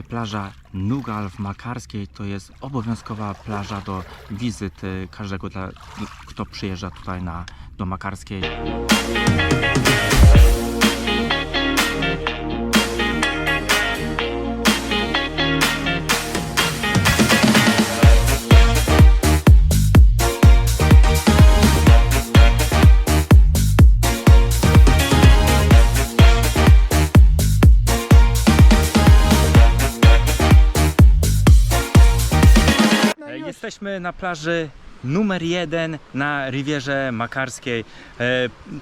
Plaża Nugal w Makarskiej to jest obowiązkowa plaża do wizyty każdego, kto przyjeżdża tutaj do Makarskiej. Jesteśmy na plaży numer 1 na Rivierze Makarskiej.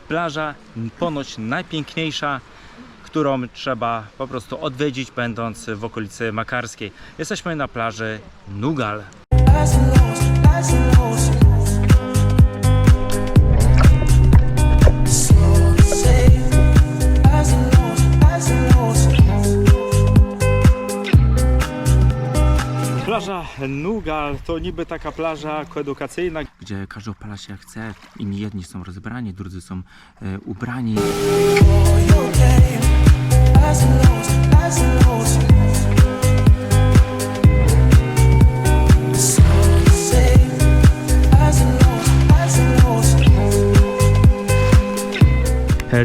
Plaża ponoć najpiękniejsza, którą trzeba po prostu odwiedzić, będąc w okolicy Makarskiej. Jesteśmy na plaży Nugal. Plaża Nugal to niby taka plaża koedukacyjna, gdzie każdy opala się jak chce. Jedni są rozbrani, drudzy są ubrani.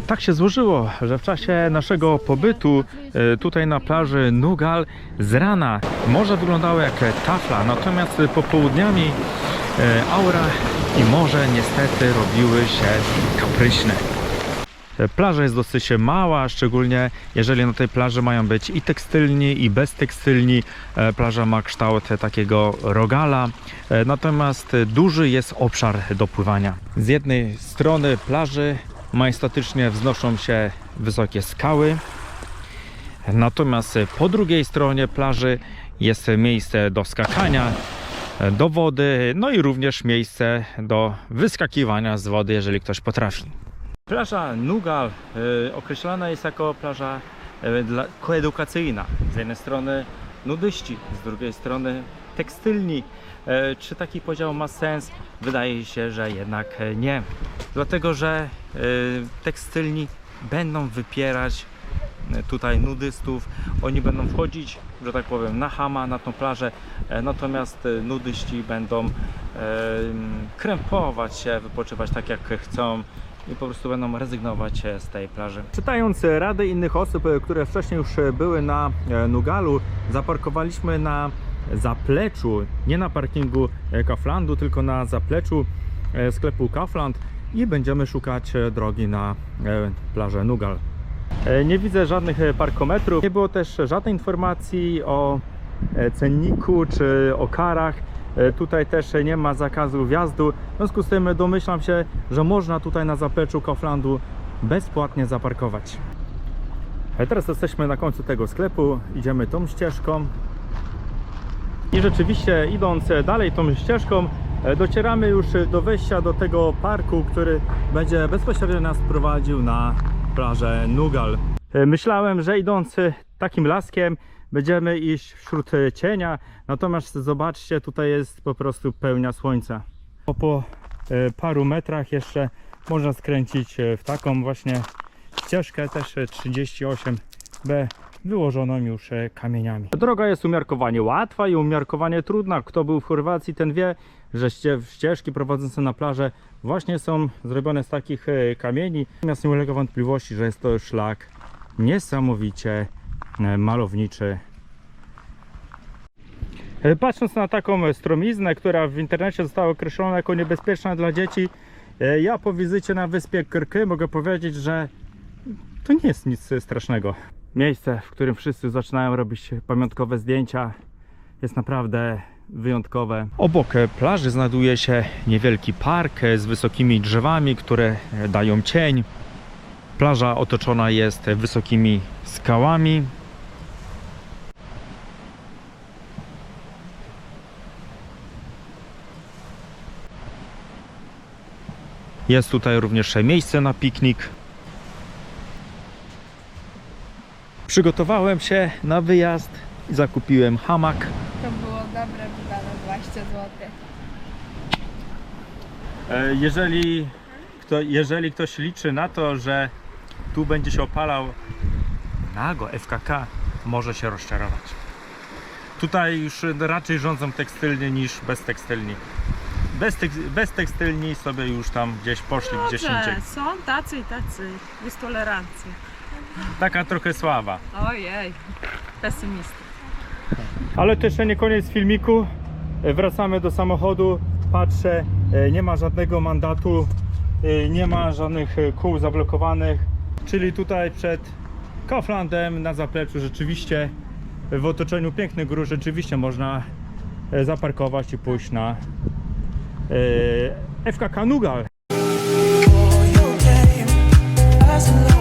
Tak się złożyło, że w czasie naszego pobytu tutaj na plaży Nugal z rana morze wyglądało jak tafla, natomiast popołudniami aura i morze niestety robiły się kapryśne. Plaża jest dosyć mała, szczególnie jeżeli na tej plaży mają być i tekstylni, i beztekstylni. Plaża ma kształt takiego rogala, natomiast duży jest obszar do pływania. Z jednej strony plaży majestatycznie wznoszą się wysokie skały, natomiast po drugiej stronie plaży jest miejsce do skakania do wody, no i również miejsce do wyskakiwania z wody, jeżeli ktoś potrafi. Plaża Nugal określana jest jako plaża koedukacyjna. Z jednej strony nudyści, z drugiej strony tekstylni. Czy taki podział ma sens? Wydaje się, że jednak nie. Dlatego, że tekstylni będą wypierać tutaj nudystów. Oni będą wchodzić, że tak powiem, na chama, na tą plażę. Natomiast nudyści będą krępować się, wypoczywać tak jak chcą i po prostu będą rezygnować z tej plaży. Czytając rady innych osób, które wcześniej już były na Nugalu, zaparkowaliśmy na zapleczu, nie na parkingu Kauflandu, tylko na zapleczu sklepu Kaufland i będziemy szukać drogi na plażę Nugal. Nie widzę żadnych parkometrów, nie było też żadnej informacji o cenniku czy o karach. Tutaj też nie ma zakazu wjazdu, w związku z tym domyślam się, że można tutaj na zapleczu Kauflandu bezpłatnie zaparkować. Teraz jesteśmy na końcu tego sklepu, idziemy tą ścieżką i rzeczywiście idąc dalej tą ścieżką docieramy już do wejścia do tego parku, który będzie bezpośrednio nas prowadził na plażę Nugal. Myślałem, że idąc takim laskiem będziemy iść wśród cienia, natomiast zobaczcie, tutaj jest po prostu pełnia słońca. Po paru metrach jeszcze można skręcić w taką właśnie ścieżkę, też 38B, wyłożoną już kamieniami. Droga jest umiarkowanie łatwa i umiarkowanie trudna. Kto był w Chorwacji, ten wie, że ścieżki prowadzące na plażę właśnie są zrobione z takich kamieni. Natomiast nie ulega wątpliwości, że jest to szlak niesamowicie malowniczy. Patrząc na taką stromiznę, która w internecie została określona jako niebezpieczna dla dzieci, ja po wizycie na wyspie Krky mogę powiedzieć, że to nie jest nic strasznego. Miejsce, w którym wszyscy zaczynają robić pamiątkowe zdjęcia, jest naprawdę wyjątkowe. Obok plaży znajduje się niewielki park z wysokimi drzewami, które dają cień. Plaża otoczona jest wysokimi skałami. Jest tutaj również miejsce na piknik. Przygotowałem się na wyjazd i zakupiłem hamak. To było dobre, wydane 20 zł. Jeżeli ktoś liczy na to, że tu będzie się opalał nago FKK, może się rozczarować. Tutaj już raczej rządzą tekstylnie niż beztekstylni. Beztekstylni sobie już tam gdzieś poszli, gdzieś indziej. Są tacy i tacy. Jest tolerancja. Taka trochę sława. Ojej, pesymista. Ale to jeszcze nie koniec filmiku. Wracamy do samochodu. Patrzę, nie ma żadnego mandatu, nie ma żadnych kół zablokowanych. Czyli tutaj przed Kauflandem na zapleczu rzeczywiście w otoczeniu pięknych gór rzeczywiście można zaparkować i pójść na FKK Nugal. your game as a